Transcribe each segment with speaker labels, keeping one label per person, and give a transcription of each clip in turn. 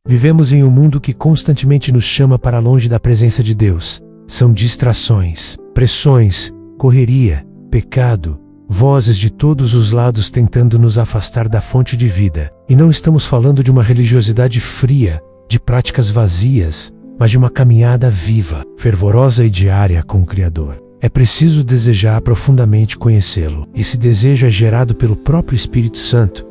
Speaker 1: Vivemos em um mundo que constantemente nos chama para longe da presença de Deus. São distrações, pressões, correria, pecado, vozes de todos os lados tentando nos afastar da fonte de vida. E não estamos falando de uma religiosidade fria, de práticas vazias, mas de uma caminhada viva, fervorosa e diária com o Criador. É preciso desejar profundamente conhecê-lo. Esse desejo é gerado pelo próprio Espírito Santo,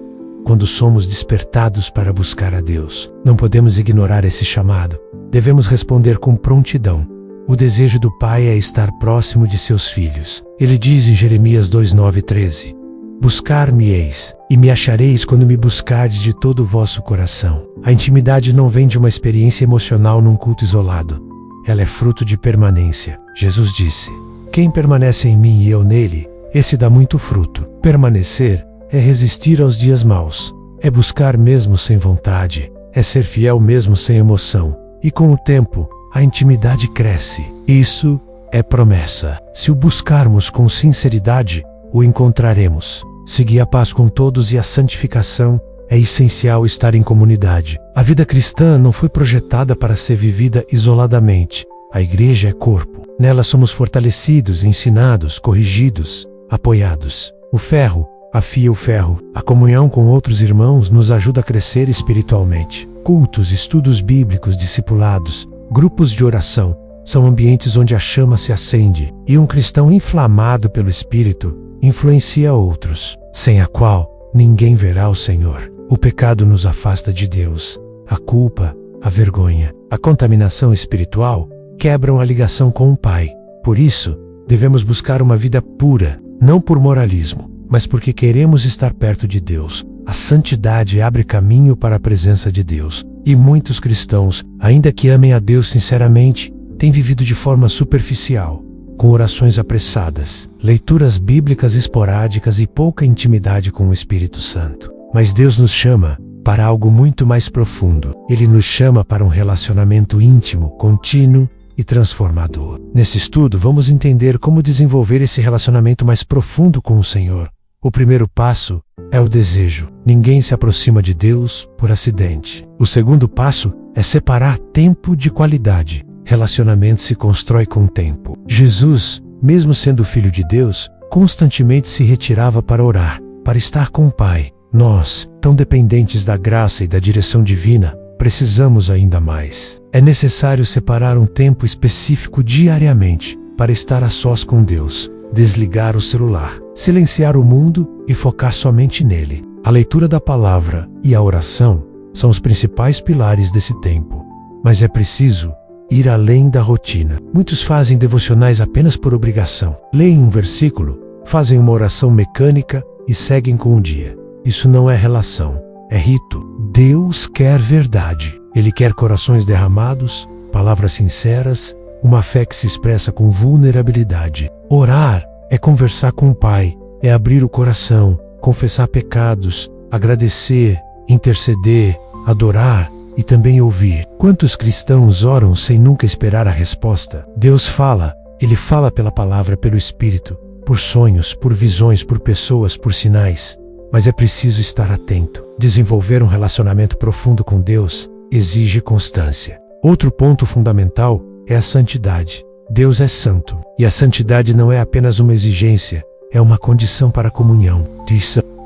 Speaker 1: quando somos despertados para buscar a Deus. Não podemos ignorar esse chamado. Devemos responder com prontidão. O desejo do Pai é estar próximo de seus filhos. Ele diz em Jeremias 2:9-13: Buscar-me-eis, e me achareis quando me buscardes de todo o vosso coração. A intimidade não vem de uma experiência emocional num culto isolado. Ela é fruto de permanência. Jesus disse: Quem permanece em mim e eu nele, esse dá muito fruto. Permanecer é resistir aos dias maus, é buscar mesmo sem vontade, é ser fiel mesmo sem emoção. E com o tempo, a intimidade cresce. Isso é promessa. Se o buscarmos com sinceridade, o encontraremos. Seguir a paz com todos e a santificação é essencial estar em comunidade. A vida cristã não foi projetada para ser vivida isoladamente. A igreja é corpo. Nela somos fortalecidos, ensinados, corrigidos, apoiados. O ferro afia o ferro. A comunhão com outros irmãos nos ajuda a crescer espiritualmente. Cultos, estudos bíblicos, discipulados, grupos de oração são ambientes onde a chama se acende, e um cristão inflamado pelo Espírito influencia outros, sem a qual ninguém verá o Senhor. O pecado nos afasta de Deus. A culpa, a vergonha, a contaminação espiritual quebram a ligação com o Pai. Por isso, devemos buscar uma vida pura, não por moralismo, mas porque queremos estar perto de Deus. A santidade abre caminho para a presença de Deus. E muitos cristãos, ainda que amem a Deus sinceramente, têm vivido de forma superficial, com orações apressadas, leituras bíblicas esporádicas e pouca intimidade com o Espírito Santo. Mas Deus nos chama para algo muito mais profundo. Ele nos chama para um relacionamento íntimo, contínuo e transformador. Nesse estudo, vamos entender como desenvolver esse relacionamento mais profundo com o Senhor. O primeiro passo é o desejo. Ninguém se aproxima de Deus por acidente. O segundo passo é separar tempo de qualidade. Relacionamento se constrói com o tempo. Jesus, mesmo sendo filho de Deus, constantemente se retirava para orar, para estar com o Pai. Nós, tão dependentes da graça e da direção divina, precisamos ainda mais. É necessário separar um tempo específico diariamente para estar a sós com Deus, desligar o celular, silenciar o mundo e focar somente nele. A leitura da palavra e a oração são os principais pilares desse tempo, mas é preciso ir além da rotina. Muitos fazem devocionais apenas por obrigação. Leem um versículo, fazem uma oração mecânica e seguem com o dia. Isso não é relação, é rito. Deus quer verdade. Ele quer corações derramados, palavras sinceras, uma fé que se expressa com vulnerabilidade. Orar é conversar com o Pai, é abrir o coração, confessar pecados, agradecer, interceder, adorar e também ouvir. Quantos cristãos oram sem nunca esperar a resposta? Deus fala, Ele fala pela palavra, pelo Espírito, por sonhos, por visões, por pessoas, por sinais. Mas é preciso estar atento. Desenvolver um relacionamento profundo com Deus exige constância. Outro ponto fundamental é a santidade. Deus é santo, e a santidade não é apenas uma exigência, é uma condição para a comunhão.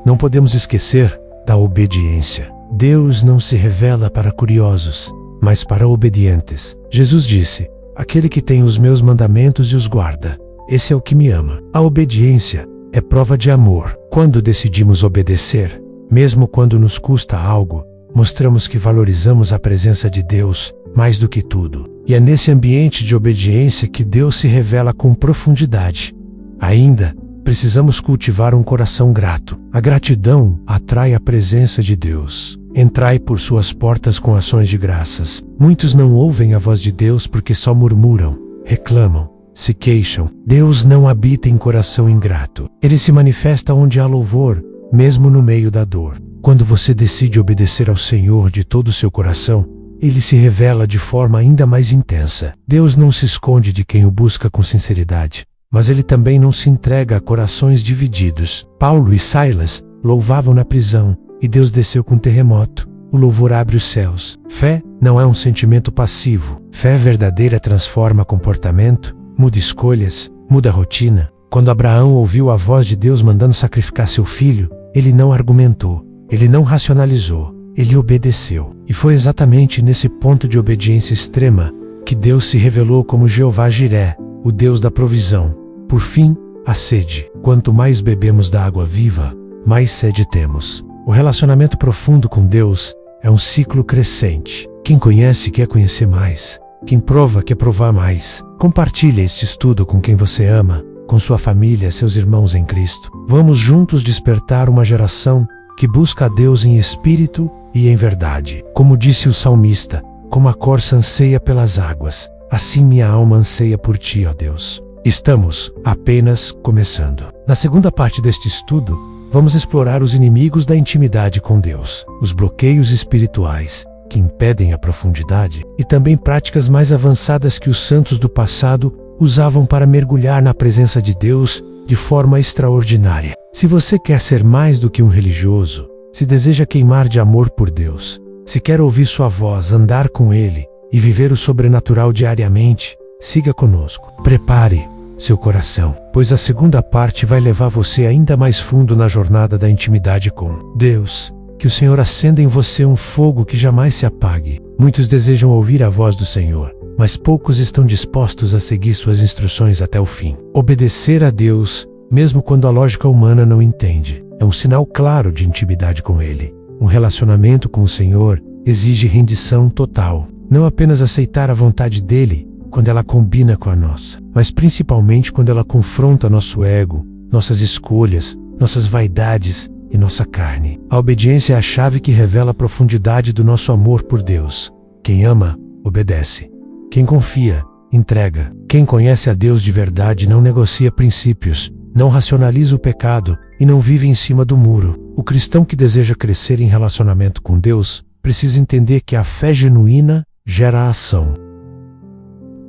Speaker 1: Não podemos esquecer da obediência. Deus não se revela para curiosos, mas para obedientes. Jesus disse: Aquele que tem os meus mandamentos e os guarda, esse é o que me ama. A obediência é prova de amor. Quando decidimos obedecer, mesmo quando nos custa algo, mostramos que valorizamos a presença de Deus mais do que tudo. E é nesse ambiente de obediência que Deus se revela com profundidade. Ainda, precisamos cultivar um coração grato. A gratidão atrai a presença de Deus. Entrai por suas portas com ações de graças. Muitos não ouvem a voz de Deus porque só murmuram, reclamam, se queixam. Deus não habita em coração ingrato. Ele se manifesta onde há louvor, mesmo no meio da dor. Quando você decide obedecer ao Senhor de todo o seu coração, Ele se revela de forma ainda mais intensa. Deus não se esconde de quem o busca com sinceridade, mas Ele também não se entrega a corações divididos. Paulo e Silas louvavam na prisão, e Deus desceu com terremoto. o louvor abre os céus. Fé não é um sentimento passivo. Fé verdadeira transforma comportamento, muda escolhas, muda rotina. Quando Abraão ouviu a voz de Deus mandando sacrificar seu filho, ele não argumentou, ele não racionalizou, ele obedeceu. E foi exatamente nesse ponto de obediência extrema que Deus se revelou como Jeová Jiré, o Deus da provisão. Por fim, a sede. Quanto mais bebemos da água viva, mais sede temos. O relacionamento profundo com Deus é um ciclo crescente. Quem conhece quer conhecer mais. Quem prova quer provar mais. Compartilhe este estudo com quem você ama, com sua família, seus irmãos em Cristo. Vamos juntos despertar uma geração que busca a Deus em espírito e em verdade. Como disse o salmista, como a corça anseia pelas águas, assim minha alma anseia por ti, ó Deus. Estamos apenas começando. Na segunda parte deste estudo, vamos explorar os inimigos da intimidade com Deus, os bloqueios espirituais que impedem a profundidade e também práticas mais avançadas que os santos do passado usavam para mergulhar na presença de Deus de forma extraordinária. Se você quer ser mais do que um religioso, se deseja queimar de amor por Deus, se quer ouvir sua voz, andar com Ele e viver o sobrenatural diariamente, siga conosco. Prepare seu coração, pois a segunda parte vai levar você ainda mais fundo na jornada da intimidade com Deus. Que o Senhor acenda em você um fogo que jamais se apague. Muitos desejam ouvir a voz do Senhor, mas poucos estão dispostos a seguir suas instruções até o fim. Obedecer a Deus, mesmo quando a lógica humana não entende, é um sinal claro de intimidade com Ele. Um relacionamento com o Senhor exige rendição total. Não apenas aceitar a vontade dEle quando ela combina com a nossa, mas principalmente quando ela confronta nosso ego, nossas escolhas, nossas vaidades e nossa carne. A obediência é a chave que revela a profundidade do nosso amor por Deus. Quem ama, obedece. Quem confia, entrega. Quem conhece a Deus de verdade não negocia princípios, não racionaliza o pecado e não vive em cima do muro. O cristão que deseja crescer em relacionamento com Deus precisa entender que a fé genuína gera a ação.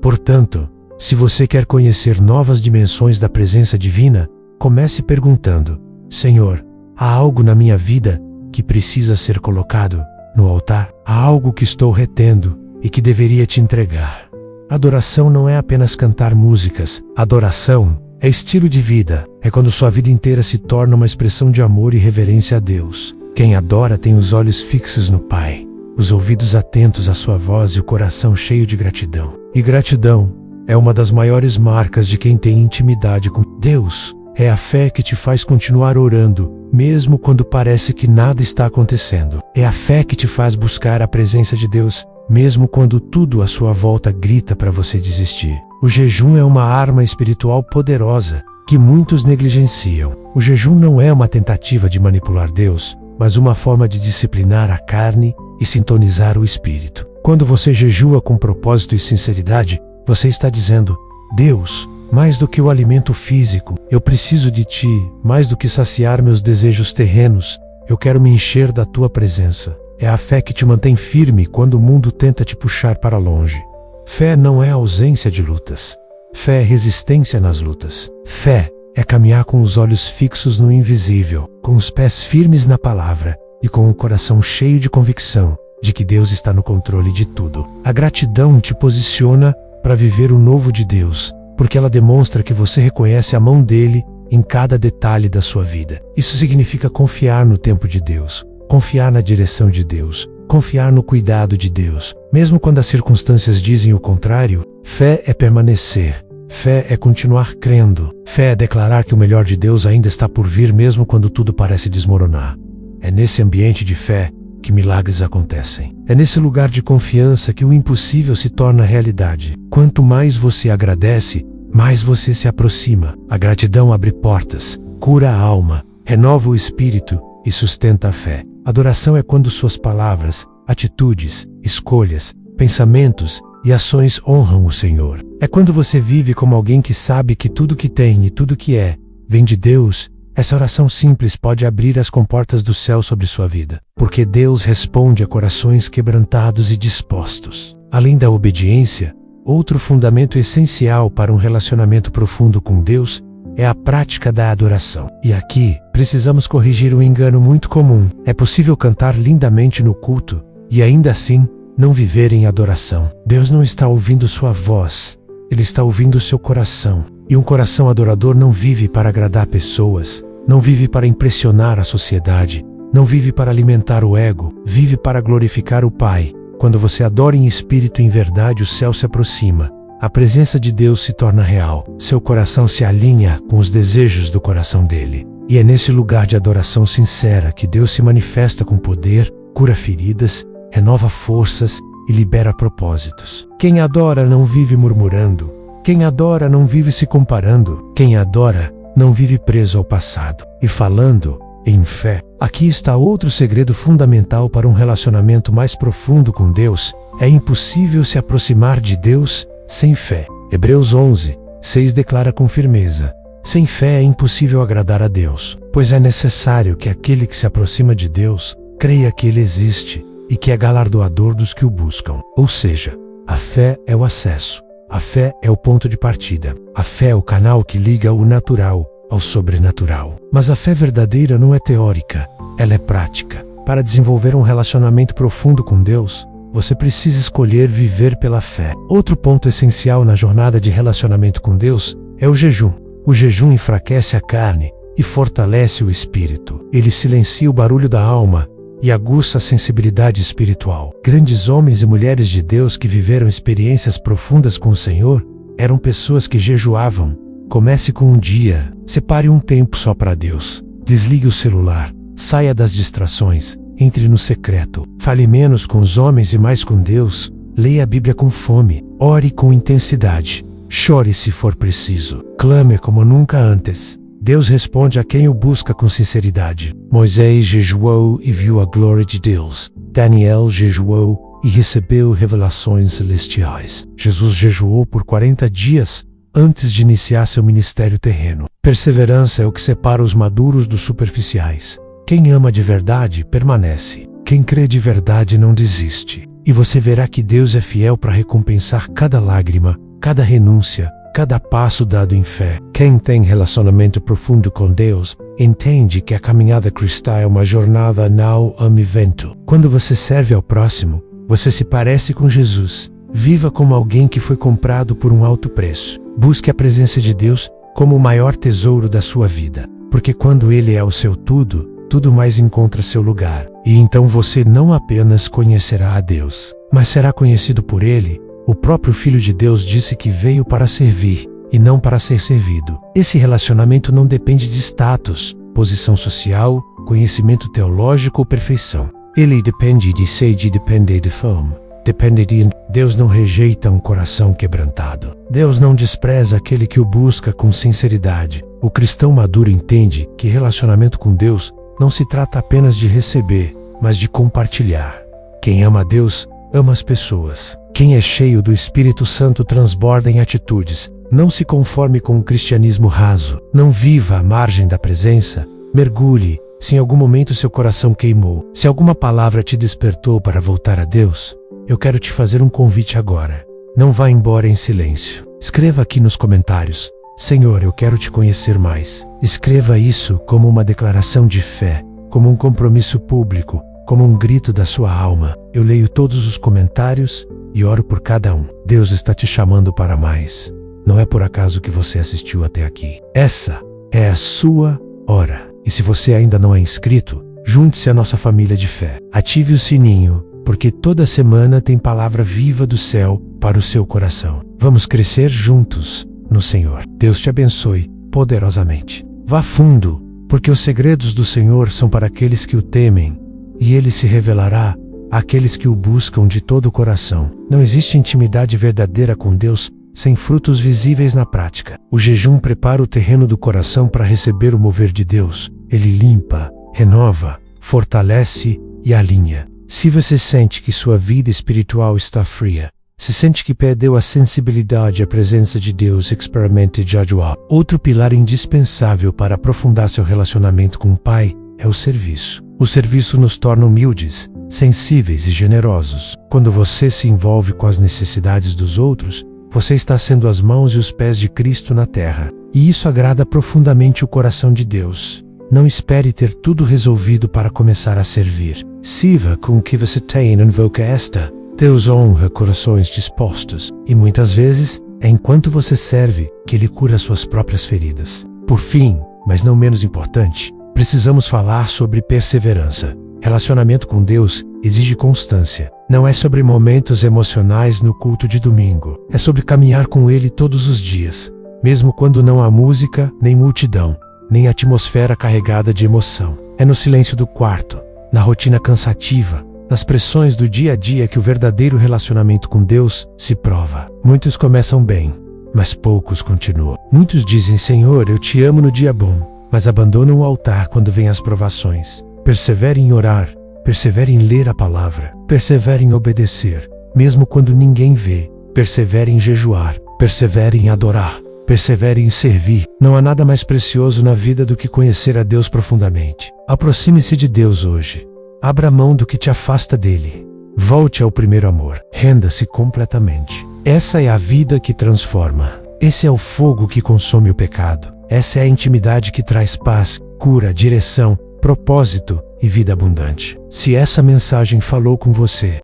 Speaker 1: Portanto, se você quer conhecer novas dimensões da presença divina, comece perguntando: Senhor, há algo na minha vida que precisa ser colocado no altar? Há algo que estou retendo e que deveria te entregar? Adoração não é apenas cantar músicas. Adoração é estilo de vida. É quando sua vida inteira se torna uma expressão de amor e reverência a Deus. Quem adora tem os olhos fixos no Pai, os ouvidos atentos à sua voz e o coração cheio de gratidão. E gratidão é uma das maiores marcas de quem tem intimidade com Deus. É a fé que te faz continuar orando, mesmo quando parece que nada está acontecendo. É a fé que te faz buscar a presença de Deus, mesmo quando tudo à sua volta grita para você desistir. O jejum é uma arma espiritual poderosa que muitos negligenciam. O jejum não é uma tentativa de manipular Deus, mas uma forma de disciplinar a carne e sintonizar o espírito. Quando você jejua com propósito e sinceridade, você está dizendo: Deus, mais do que o alimento físico, eu preciso de Ti. Mais do que saciar meus desejos terrenos, eu quero me encher da Tua presença. É a fé que te mantém firme quando o mundo tenta te puxar para longe. Fé não é ausência de lutas. Fé é resistência nas lutas. Fé é caminhar com os olhos fixos no invisível, com os pés firmes na palavra e com o coração cheio de convicção de que Deus está no controle de tudo. A gratidão te posiciona para viver o novo de Deus, porque ela demonstra que você reconhece a mão dele em cada detalhe da sua vida. Isso significa confiar no tempo de Deus, confiar na direção de Deus, confiar no cuidado de Deus. Mesmo quando as circunstâncias dizem o contrário, fé é permanecer. Fé é continuar crendo. Fé é declarar que o melhor de Deus ainda está por vir mesmo quando tudo parece desmoronar. É nesse ambiente de fé que milagres acontecem. É nesse lugar de confiança que o impossível se torna realidade. Quanto mais você agradece, mais você se aproxima. A gratidão abre portas, cura a alma, renova o espírito e sustenta a fé. Adoração é quando suas palavras, atitudes, escolhas, pensamentos e ações honram o Senhor. É quando você vive como alguém que sabe que tudo que tem e tudo que é vem de Deus. Essa oração simples pode abrir as comportas do céu sobre sua vida, porque Deus responde a corações quebrantados e dispostos. Além da obediência, outro fundamento essencial para um relacionamento profundo com Deus é a prática da adoração. E aqui, precisamos corrigir um engano muito comum. É possível cantar lindamente no culto e ainda assim não viver em adoração. Deus não está ouvindo sua voz, Ele está ouvindo seu coração. E um coração adorador não vive para agradar pessoas, não vive para impressionar a sociedade, não vive para alimentar o ego, vive para glorificar o Pai. Quando você adora em espírito e em verdade, o céu se aproxima. A presença de Deus se torna real. Seu coração se alinha com os desejos do coração dele. E é nesse lugar de adoração sincera que Deus se manifesta com poder, cura feridas, renova forças e libera propósitos. Quem adora não vive murmurando. Quem adora não vive se comparando. Quem adora não vive preso ao passado. E falando em fé, aqui está outro segredo fundamental para um relacionamento mais profundo com Deus. É impossível se aproximar de Deus sem fé. Hebreus 11:6 declara com firmeza: sem fé é impossível agradar a Deus, pois é necessário que aquele que se aproxima de Deus creia que Ele existe e que é galardoador dos que o buscam. Ou seja, a fé é o acesso, a fé é o ponto de partida, a fé é o canal que liga o natural ao sobrenatural. Mas a fé verdadeira não é teórica, ela é prática. Para desenvolver um relacionamento profundo com Deus, você precisa escolher viver pela fé. Outro ponto essencial na jornada de relacionamento com Deus é o jejum. O jejum enfraquece a carne e fortalece o espírito. Ele silencia o barulho da alma e aguça a sensibilidade espiritual. Grandes homens e mulheres de Deus que viveram experiências profundas com o Senhor eram pessoas que jejuavam. Comece com um dia, separe um tempo só para Deus. Desligue o celular, saia das distrações, entre no secreto, fale menos com os homens e mais com Deus, leia a Bíblia com fome, ore com intensidade, chore se for preciso, clame como nunca antes. Deus responde a quem o busca com sinceridade. Moisés jejuou e viu a glória de Deus. Daniel jejuou e recebeu revelações celestiais. Jesus jejuou por 40 dias antes de iniciar seu ministério terreno. Perseverança é o que separa os maduros dos superficiais. Quem ama de verdade permanece. Quem crê de verdade não desiste. E você verá que Deus é fiel para recompensar cada lágrima, cada renúncia, cada passo dado em fé. Quem tem relacionamento profundo com Deus entende que a caminhada cristã é uma jornada, não um evento. Quando você serve ao próximo, você se parece com Jesus. Viva como alguém que foi comprado por um alto preço. Busque a presença de Deus como o maior tesouro da sua vida. Porque quando Ele é o seu tudo, tudo mais encontra seu lugar. E então você não apenas conhecerá a Deus, mas será conhecido por Ele. O próprio Filho de Deus disse que veio para servir e não para ser servido. Esse relacionamento não depende de status, posição social, conhecimento teológico ou perfeição. Ele depende de sede, depende de fome. Depende de Deus. Não rejeita um coração quebrantado. Deus não despreza aquele que o busca com sinceridade. O cristão maduro entende que relacionamento com Deus não se trata apenas de receber, mas de compartilhar. Quem ama a Deus, ama as pessoas. Quem é cheio do Espírito Santo transborda em atitudes. Não se conforme com um cristianismo raso. Não viva à margem da presença. Mergulhe. Se em algum momento seu coração queimou, se alguma palavra te despertou para voltar a Deus, eu quero te fazer um convite agora. Não vá embora em silêncio. Escreva aqui nos comentários: Senhor, eu quero te conhecer mais. Escreva isso como uma declaração de fé, como um compromisso público, como um grito da sua alma. Eu leio todos os comentários e oro por cada um. Deus está te chamando para mais. Não é por acaso que você assistiu até aqui. Essa é a sua hora. E se você ainda não é inscrito, junte-se à nossa família de fé. Ative o sininho, porque toda semana tem palavra viva do céu para o seu coração. Vamos crescer juntos no Senhor. Deus te abençoe poderosamente. Vá fundo, porque os segredos do Senhor são para aqueles que o temem, e Ele se revelará àqueles que o buscam de todo o coração. Não existe intimidade verdadeira com Deus sem frutos visíveis na prática. O jejum prepara o terreno do coração para receber o mover de Deus. Ele limpa, renova, fortalece e alinha. Se você sente que sua vida espiritual está fria, se sente que perdeu a sensibilidade à presença de Deus, experimente jejuar. Outro pilar indispensável para aprofundar seu relacionamento com o Pai é o serviço. O serviço nos torna humildes, sensíveis e generosos. Quando você se envolve com as necessidades dos outros, você está sendo as mãos e os pés de Cristo na terra. E isso agrada profundamente o coração de Deus. Não espere ter tudo resolvido para começar a servir. Sirva com o que você tem e invoca esta. Deus honra corações dispostos, e muitas vezes é enquanto você serve que Ele cura suas próprias feridas. Por fim, mas não menos importante, precisamos falar sobre perseverança. Relacionamento com Deus exige constância. Não é sobre momentos emocionais no culto de domingo. É sobre caminhar com Ele todos os dias, mesmo quando não há música, nem multidão, nem atmosfera carregada de emoção. É no silêncio do quarto, na rotina cansativa, nas pressões do dia a dia que o verdadeiro relacionamento com Deus se prova. Muitos começam bem, mas poucos continuam. Muitos dizem: Senhor, eu te amo no dia bom, mas abandonam o altar quando vêm as provações. Persevere em orar, persevere em ler a palavra, persevere em obedecer, mesmo quando ninguém vê. Persevere em jejuar, persevere em adorar, persevere em servir. Não há nada mais precioso na vida do que conhecer a Deus profundamente. Aproxime-se de Deus hoje. Abra mão do que te afasta dele. Volte ao primeiro amor. Renda-se completamente. Essa é a vida que transforma. Esse é o fogo que consome o pecado. Essa é a intimidade que traz paz, cura, direção, propósito e vida abundante. Se essa mensagem falou com você,